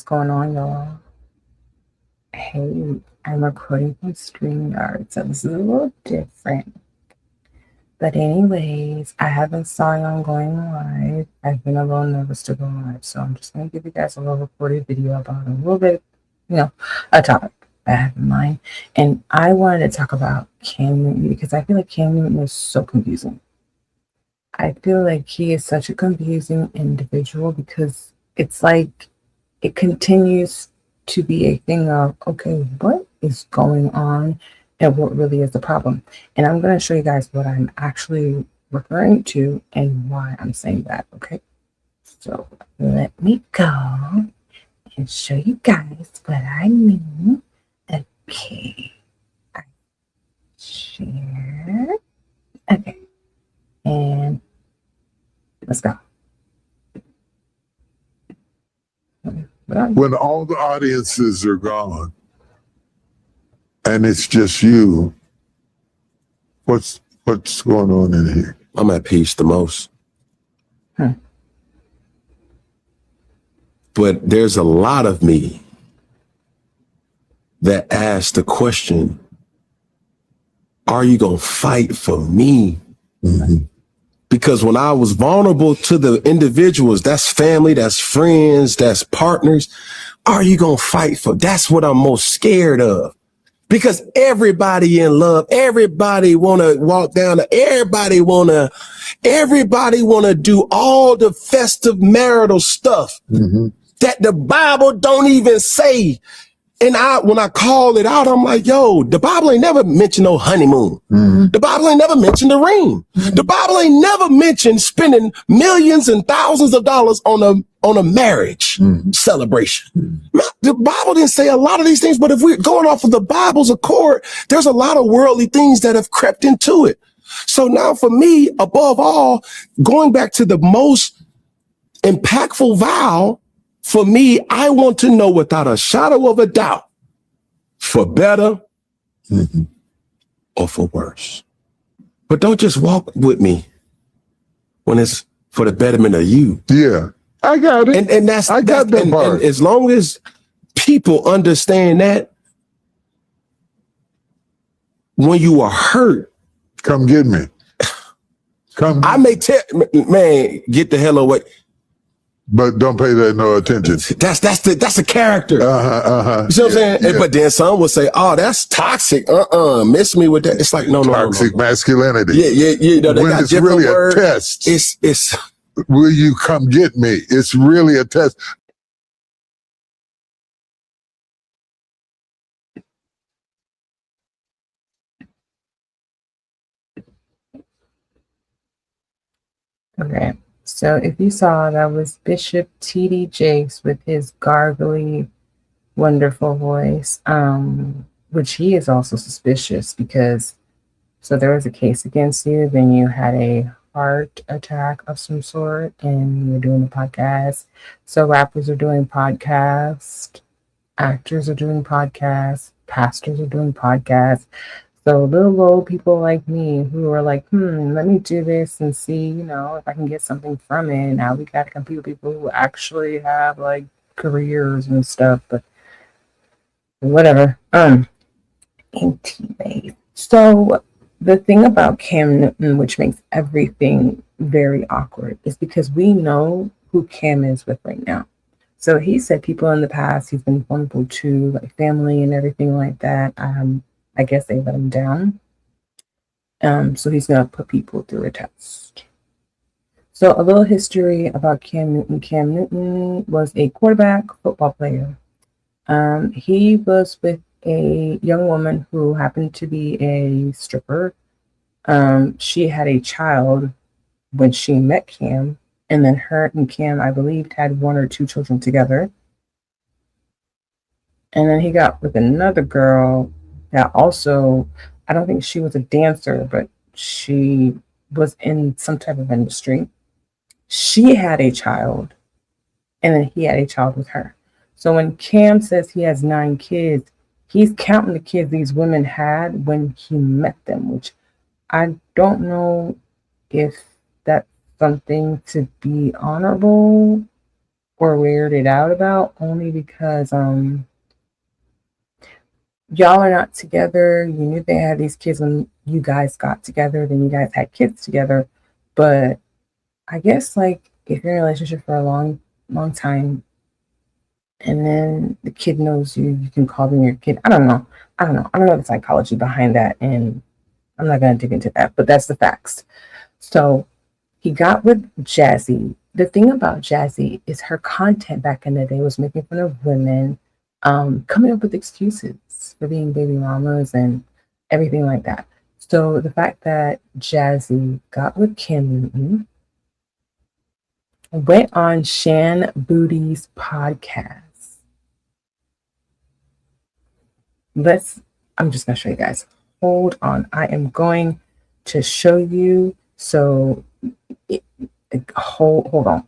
going on, y'all? Hey, I'm recording from StreamYard, so this is a little different. But anyways, I haven't saw y'all going live. I've been a little nervous to go live, so I'm just going to give you guys a little recorded video about a little bit, a topic I have in mind. And I wanted to talk about Cam Newton because I feel like Cam Newton is so confusing. I feel like he is such a confusing individual because it's like it continues to be a thing of, okay, what is going on and what really is the problem? And I'm going to show you guys what I'm actually referring to and why I'm saying that, okay? So let me go and show you guys what I mean. Okay. I share. Okay. And let's go. When all the audiences are gone and it's just you, what's going on in here? I'm at peace the most. But there's a lot of me that asks the question, are you going to fight for me? Mm-hmm. Because when I was vulnerable to the individuals, that's family, that's friends, that's partners, are you going to fight for? That's what I'm most scared of. Because everybody in love, everybody want to walk down, everybody want to do all the festive marital stuff that the Bible don't even say. And when I call it out, I'm like, yo, the Bible ain't never mentioned no honeymoon. The Bible ain't never mentioned the ring. The Bible ain't never mentioned spending millions and thousands of dollars on a marriage celebration. The Bible didn't say a lot of these things, but if we're going off of the Bible's accord, there's a lot of worldly things that have crept into it. So now for me, above all, going back to the most impactful vow, for me, I want to know without a shadow of a doubt, for better or for worse. But don't just walk with me when it's for the betterment of you. Yeah, I got it. And that's that part. And as long as people understand that, when you are hurt, come get me. I may tell, man, get the hell away. But don't pay that no attention. That's a character. You know what I'm saying? Yeah. But then some will say, "Oh, that's toxic." Miss me with that. It's like no. Toxic masculinity. Yeah. They when got it's different really words. A test. It's. Will you come get me? It's really a test. Okay. So if you saw, that was Bishop T.D. Jakes with his gargly, wonderful voice, which he is also suspicious because, so there was a case against you, then you had a heart attack of some sort, and you were doing a podcast. So rappers are doing podcasts, actors are doing podcasts, pastors are doing podcasts. So little old people like me who are like, let me do this and see, if I can get something from it. Now we got to compete with people who actually have like careers and stuff, but whatever. Anyway, so the thing about Cam Newton, which makes everything very awkward, is because we know who Cam is with right now. So he said people in the past he's been vulnerable to, like family and everything like that. I guess they let him down. So he's going to put people through a test. So a little history about Cam Newton. Cam Newton was a quarterback football player. He was with a young woman who happened to be a stripper. She had a child when she met Cam, and then her and Cam, I believe, had 1 or 2 children together. And then he got with another girl that also, I don't think she was a dancer, but she was in some type of industry. She had a child, and then he had a child with her. So when Cam says he has 9 kids, he's counting the kids these women had when he met them, which I don't know if that's something to be honorable or weirded out about, only because y'all are not together. You knew they had these kids when you guys got together, then you guys had kids together. But I guess like if you're in a relationship for a long, long time and then the kid knows you, you can call them your kid. I don't know. I don't know the psychology behind that, and I'm not gonna dig into that, but that's the facts. So he got with Jazzy. The thing about Jazzy is her content back in the day was making fun of women, coming up with excuses for being baby mamas and everything like that. So the fact that Jazzy got with Cam Newton, went on Shan Booty's podcast. I'm just gonna show you guys. Hold on. I am going to show you. So hold on.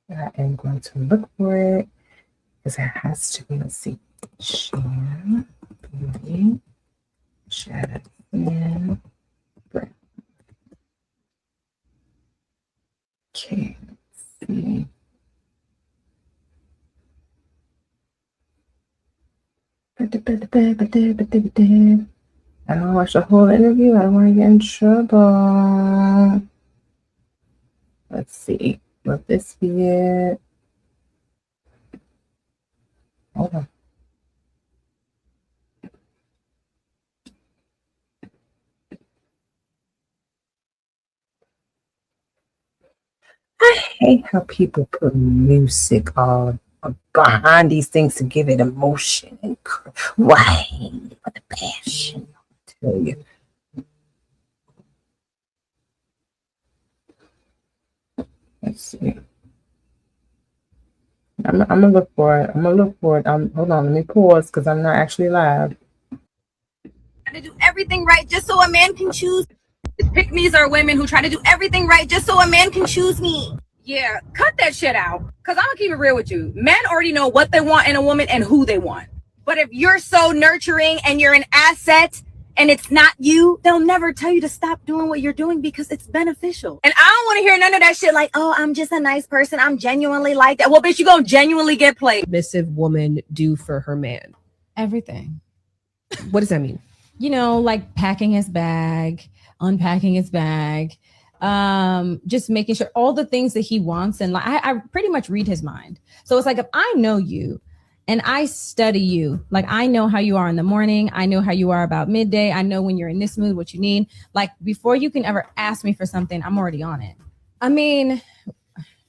I am going to look for it because it has to be, let's see. Shan Booty, Jasmine Brown. Okay, let's see. I don't watch the whole interview. I don't want to get in trouble. Let's see. Will this be it? Hold on. I hate how people put music all behind these things to give it emotion and why for the passion. I tell you. Let's see. I'm gonna look for it. Hold on. Let me pause because I'm not actually live. To do everything right just so a man can choose. Pick-me's are women who try to do everything right just so a man can choose me. Yeah, cut that shit out. Because I'm going to keep it real with you. Men already know what they want in a woman and who they want. But if you're so nurturing and you're an asset and it's not you, they'll never tell you to stop doing what you're doing because it's beneficial. And I don't want to hear none of that shit like, oh, I'm just a nice person. I'm genuinely like that. Well, bitch, you going to genuinely get played. Submissive woman do for her man? Everything. What does that mean? You know, like packing his bag, unpacking his bag, just making sure all the things that he wants. And like, I pretty much read his mind. So it's like, if I know you and I study you, like I know how you are in the morning. I know how you are about midday. I know when you're in this mood, what you need. Like before you can ever ask me for something, I'm already on it. I mean,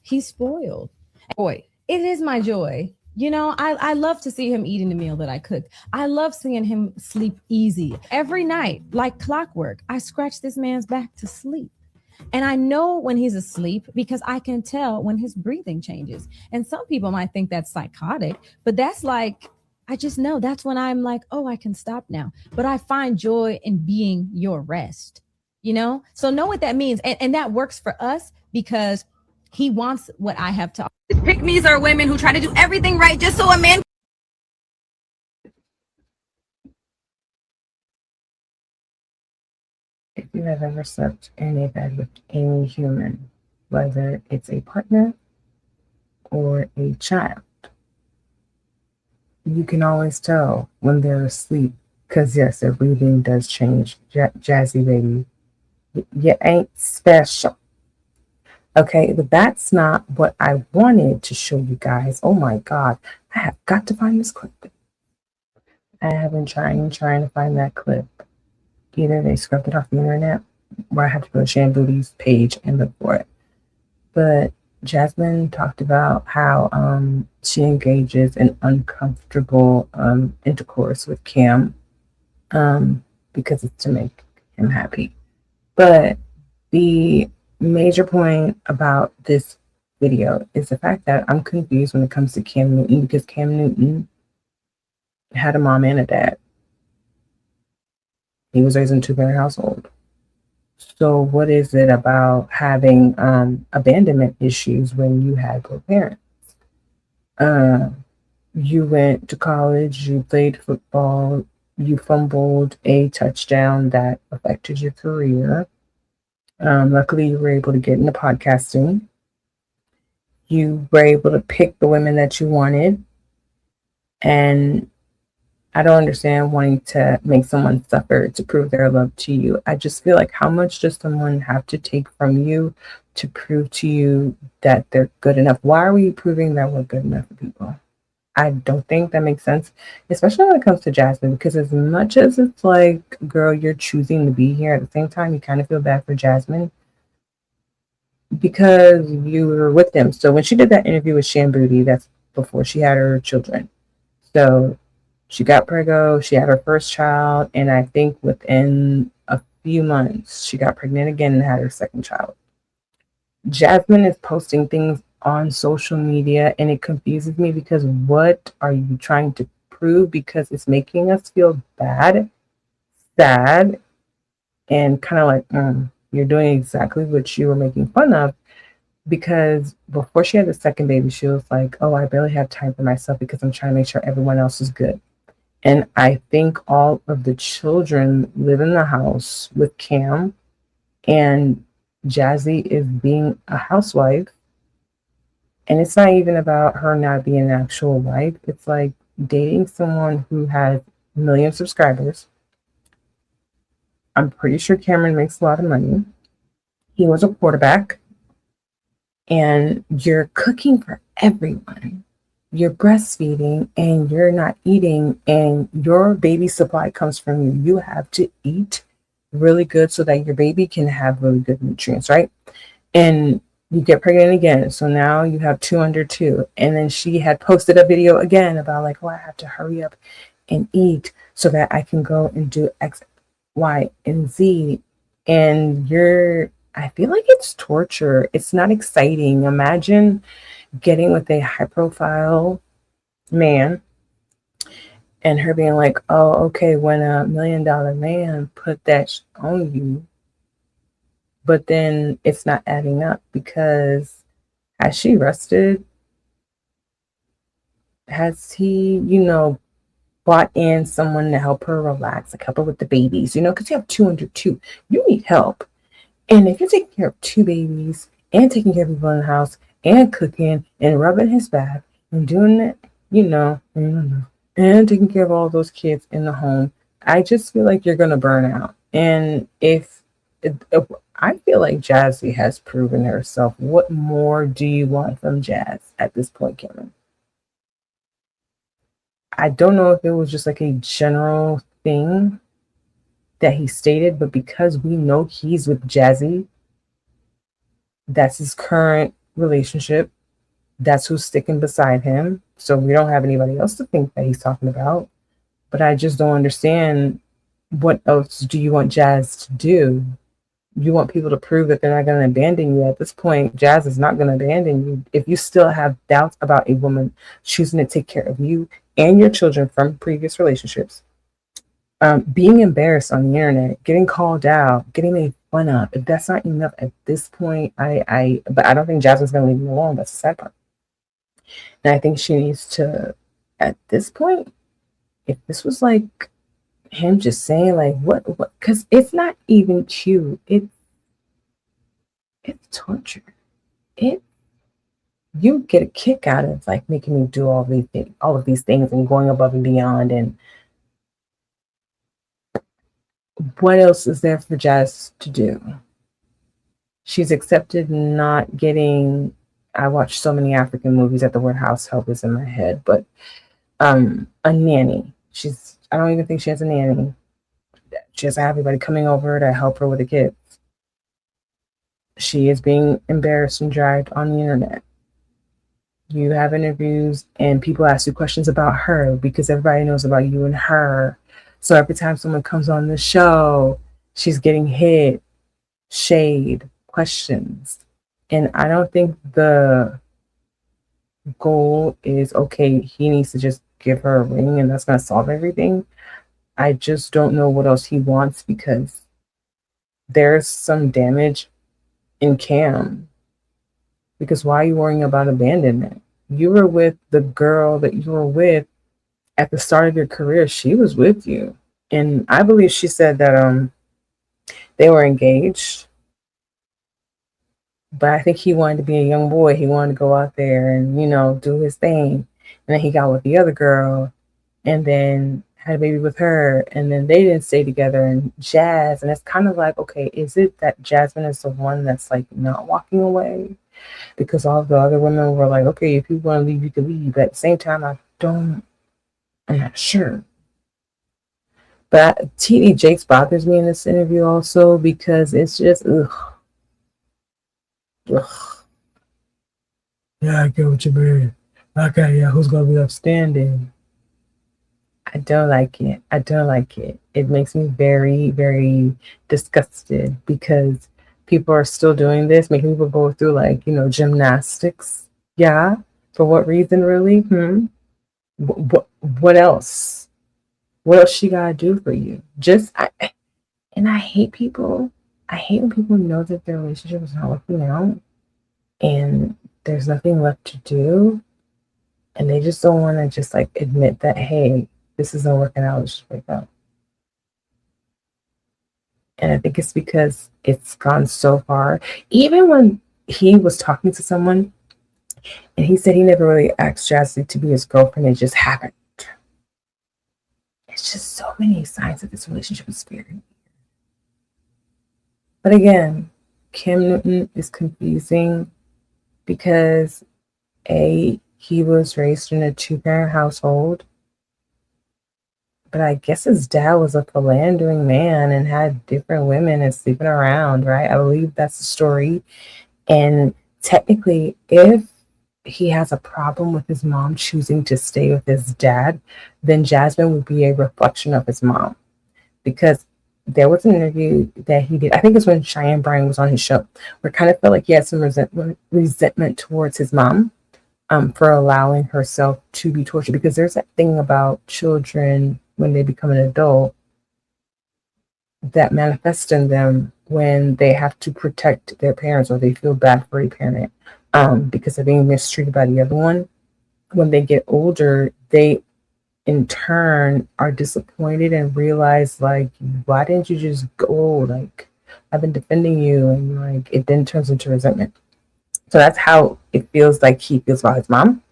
he's spoiled. Boy, it is my joy. You know, I love to see him eating the meal that I cooked. I love seeing him sleep easy. Every night, like clockwork, I scratch this man's back to sleep. And I know when he's asleep because I can tell when his breathing changes. And some people might think that's psychotic, but that's like, I just know that's when I'm like, oh, I can stop now. But I find joy in being your rest, you know? So know what that means. And that works for us because he wants what I have to. Pick-me's are women who try to do everything right just so a man. If you have ever slept in a bed with any human, whether it's a partner or a child, you can always tell when they're asleep because, yes, their breathing does change. Jazzy baby, you ain't special. Okay, but that's not what I wanted to show you guys. Oh my God, I have got to find this clip. I have been trying to find that clip. Either they scrubbed it off the internet, or I have to go to Shan Booty's page and look for it. But Jasmine talked about how she engages in uncomfortable intercourse with Cam because it's to make him happy. But the major point about this video is the fact that I'm confused when it comes to Cam Newton because Cam Newton had a mom and a dad. He was raised in a two-parent household. So what is it about having abandonment issues when you had both parents? You went to college, you played football, you fumbled a touchdown that affected your career. Luckily, you were able to get into podcasting. You were able to pick the women that you wanted. And I don't understand wanting to make someone suffer to prove their love to you. I just feel like, how much does someone have to take from you to prove to you that they're good enough? Why are we proving that we're good enough for people? I don't think that makes sense, especially when it comes to Jasmine, because as much as it's like, girl, you're choosing to be here, at the same time, you kind of feel bad for Jasmine because you were with them. So when she did that interview with Shamboody, that's before she had her children. So she got preggo, she had her first child, and I think within a few months, she got pregnant again and had her second child. Jasmine is posting things on social media, and it confuses me because what are you trying to prove? Because it's making us feel bad, sad, and kind of like, you're doing exactly what you were making fun of. Because before she had the second baby, she was like, oh, I barely have time for myself because I'm trying to make sure everyone else is good. And I think all of the children live in the house with Cam, and Jazzy is being a housewife. And it's not even about her not being an actual wife. It's like dating someone who has a million subscribers. I'm pretty sure Cameron makes a lot of money. He was a quarterback. And you're cooking for everyone. You're breastfeeding and you're not eating, and your baby supply comes from you. You have to eat really good so that your baby can have really good nutrients, right? And you get pregnant again. So now you have 2 under 2. And then she had posted a video again about like, oh, I have to hurry up and eat so that I can go and do X, Y, and Z. And I feel like it's torture. It's not exciting. Imagine getting with a high profile man and her being like, oh, okay, when $1 million man put that on you, but then it's not adding up because has she rested? Has he, brought in someone to help her relax, like help her with the babies, because you have 2 under 2. You need help. And if you're taking care of 2 babies and taking care of people in the house and cooking and rubbing his back and doing it, and taking care of all those kids in the home, I just feel like you're going to burn out. And if I feel like Jazzy has proven herself, what more do you want from Jazz at this point, Cameron? I don't know if it was just like a general thing that he stated, but because we know he's with Jazzy, that's his current relationship, that's who's sticking beside him, so we don't have anybody else to think that he's talking about. But I just don't understand, what else do you want Jazz to do? You want people to prove that they're not going to abandon you. At this point, Jazz is not going to abandon you. If you still have doubts about a woman choosing to take care of you and your children from previous relationships, being embarrassed on the internet, getting called out, getting made fun of, if that's not enough at this point, but I don't think Jasmine's going to leave him alone. That's the sad part. And I think she needs to, at this point, if this was like him just saying like, what, because it's not even cute. It's torture. You get a kick out of like making me do all of these things and going above and beyond. And what else is there for Jazz to do? She's accepted not getting, I watch so many African movies that the word house help is in my head, but a nanny. I don't even think she has a nanny. She doesn't have everybody coming over to help her with the kids. She is being embarrassed and dragged on the internet. You have interviews and people ask you questions about her because everybody knows about you and her. So every time someone comes on the show, she's getting hit, shade, questions. And I don't think the goal is, okay, he needs to just give her a ring and that's going to solve everything. I just don't know what else he wants, because there's some damage in Cam. Because why are you worrying about abandonment? You were with the girl that you were with at the start of your career. She was with you. And I believe she said that they were engaged. But I think he wanted to be a young boy. He wanted to go out there and, do his thing. And then he got with the other girl and then had a baby with her. And then they didn't stay together. And Jazz, and it's kind of like, okay, is it that Jasmine is the one that's like not walking away? Because all the other women were like, okay, if you want to leave, you can leave. But at the same time, I'm not sure. But TD Jakes bothers me in this interview also because it's just, ugh. Yeah, I get what you mean. Okay, yeah, who's gonna be upstanding? I don't like it. I don't like it. It makes me very, very disgusted because people are still doing this, making people go through like, gymnastics. Yeah. For what reason, really? What else? What else she gotta do for you? And I hate people. I hate when people know that their relationship is not working out and there's nothing left to do. And they just don't want to just like admit that, hey, this isn't working out. Let's just break up. And I think it's because it's gone so far. Even when he was talking to someone and he said he never really asked Jazzy to be his girlfriend, it just happened. It's just so many signs that this relationship is very weird. But again, Kim Newton is confusing because he was raised in a 2-parent household, but I guess his dad was a philandering man and had different women and sleeping around, right? I believe that's the story. And technically, if he has a problem with his mom choosing to stay with his dad, then Jasmine would be a reflection of his mom. Because there was an interview that he did, I think it's when Cheyenne Bryan was on his show, where it kind of felt like he had some resentment towards his mom for allowing herself to be tortured. Because there's that thing about children when they become an adult that manifests in them when they have to protect their parents or they feel bad for a parent because they're being mistreated by the other one. When they get older, they in turn are disappointed and realize like, why didn't you just go? Like, I've been defending you, and like it then turns into resentment. So that's how it feels like he feels about his mom,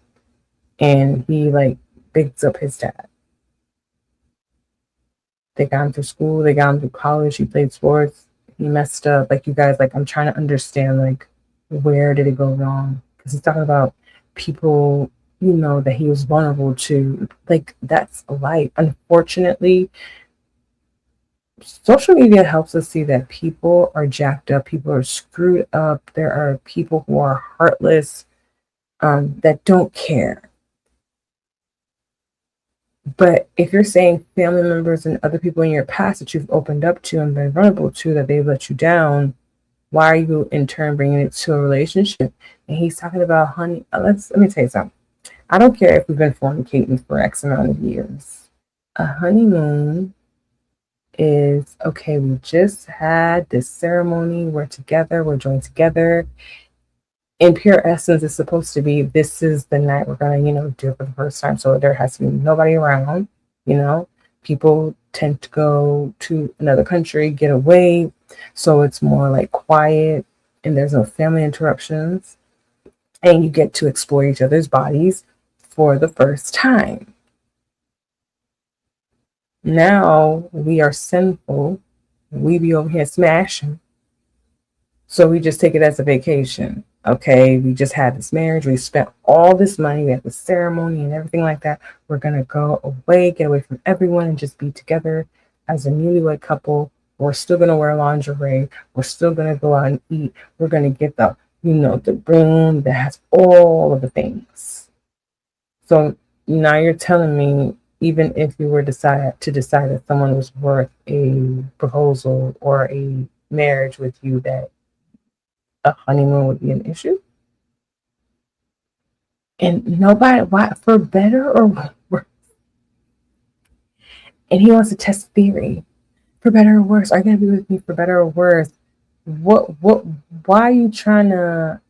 and he like bigs up his dad. They got him through school, they got him through college, he played sports, he messed up. Like, you guys, like, I'm trying to understand like where did it go wrong? Because he's talking about people, that he was vulnerable to. Like, that's life. Unfortunately, social media helps us see that people are jacked up, people are screwed up. There are people who are heartless, that don't care. But if you're saying family members and other people in your past that you've opened up to and been vulnerable to, that they've let you down, why are you in turn bringing it to a relationship? And he's talking about, honey, let me tell you something. I don't care if we've been fornicating for X amount of years. A honeymoon is, okay, we just had this ceremony, we're together, we're joined together. In pure essence, it's supposed to be, this is the night we're going to, do it for the first time. So there has to be nobody around, People tend to go to another country, get away. So it's more like quiet and there's no family interruptions. And you get to explore each other's bodies for the first time. Now we are sinful. We be over here smashing. So we just take it as a vacation. Okay, we just had this marriage. We spent all this money. We had the ceremony and everything like that. We're going to go away, get away from everyone and just be together as a newlywed couple. We're still going to wear lingerie. We're still going to go out and eat. We're going to get the, the room that has all of the things. So now you're telling me, even if you were to decide that someone was worth a proposal or a marriage with you, that a honeymoon would be an issue? And nobody, why, for better or worse? And he wants to test theory. For better or worse, are you gonna be with me for better or worse? Why are you trying to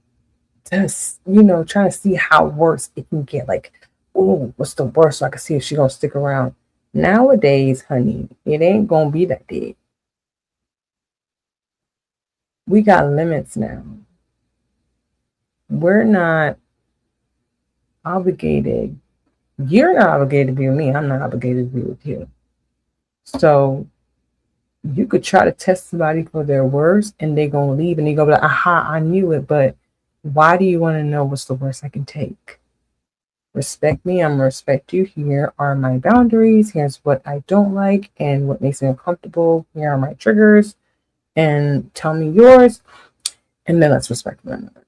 see how worse it can get? Like, oh, what's the worst, so I can see if she's gonna stick around. Nowadays, honey, it ain't gonna be that big. We got limits now. we're not obligated. You're not obligated to be with me. I'm not obligated to be with you. So you could try to test somebody for their worst and they're going to leave and they go like, aha, I knew it. But why do you want to know what's the worst I can take? Respect me. I'm going to respect you. Here are my boundaries. Here's what I don't like and what makes me uncomfortable. Here are my triggers. And tell me yours. And then let's respect one another.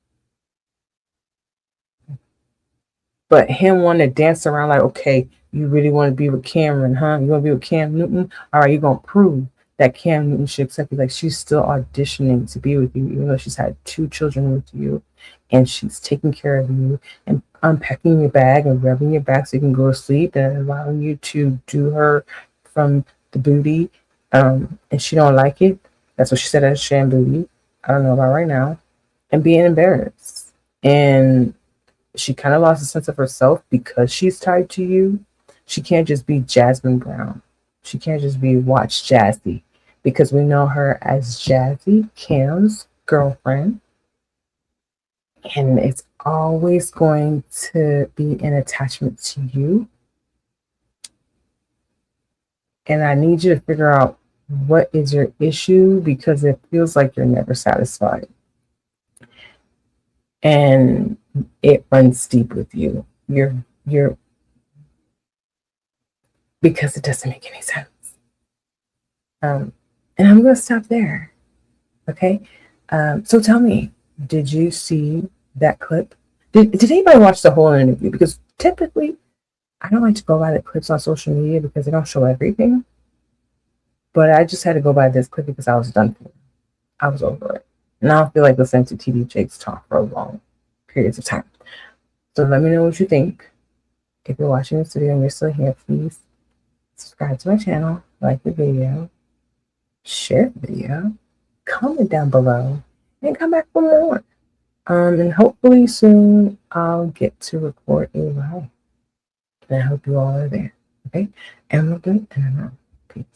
But him wanting to dance around like, okay, you really want to be with Cameron, huh? You want to be with Cam Newton? All right, you're going to prove that Cam Newton should accept you. Like, she's still auditioning to be with you, even though she's had 2 children with you, and she's taking care of you and unpacking your bag and rubbing your back so you can go to sleep and allowing you to do her from the booty. And she don't like it. That's what she said as sham booty. I don't know about right now. And being embarrassed. And she kind of lost a sense of herself because she's tied to you. She can't just be Jasmine Brown. She can't just be Watch Jazzy, because we know her as Jazzy, Cam's girlfriend. And it's always going to be an attachment to you. And I need you to figure out what is your issue, because it feels like you're never satisfied. And it runs deep with you. You're because it doesn't make any sense. And I'm going to stop there. Okay. So tell me, did you see that clip? Did anybody watch the whole interview? Because typically, I don't like to go by the clips on social media because they don't show everything. But I just had to go by this clip because I was done for it. I was over it. And I don't feel like listening to TD Jakes talk for long periods of time. So let me know what you think. If you're watching this video and you're still here, please subscribe to my channel, like the video, share the video, comment down below, and come back for more. And hopefully soon I'll get to record a live. And I hope you all are there. Okay? And we're good, and I'm out. Peace.